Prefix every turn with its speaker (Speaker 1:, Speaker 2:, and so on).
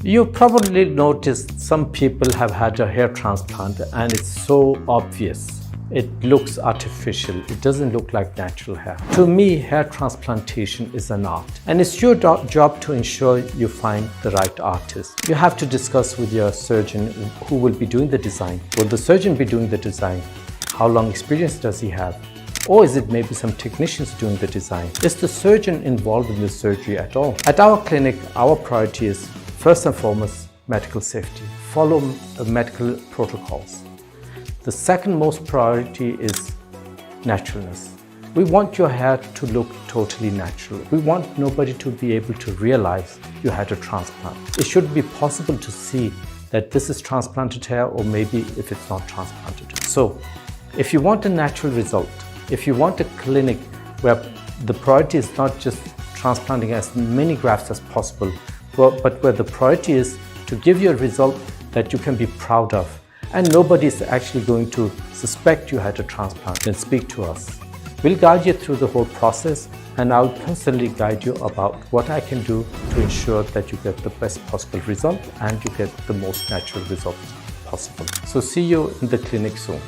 Speaker 1: You probably noticed some people have had a hair transplant and it's so obvious. It looks artificial. It doesn't look like natural hair. To me, hair transplantation is an art. And it's your job to ensure you find the right artist. You have to discuss with your surgeon who will be doing the design. Will the surgeon be doing the design? How long experience does he have? Or is it maybe some technicians doing the design? Is the surgeon involved in the surgery at all? At our clinic, our priority is first and foremost medical safety. Follow medical protocols. The second most priority is naturalness. We want your hair to look totally natural. We want nobody to be able to realize you had a transplant. It should be possible to see that this is transplanted hair or maybe if it's not transplanted. So, if you want a natural result, if you want a clinic where the priority is not just transplanting as many grafts as possible, but where the priority is to give you a result that you can be proud of, and nobody is actually going to suspect you had a transplant, then speak to us. We'll guide you through the whole process, and I'll personally guide you about what I can do to ensure that you get the best possible result and you get the most natural result possible. So see you in the clinic soon.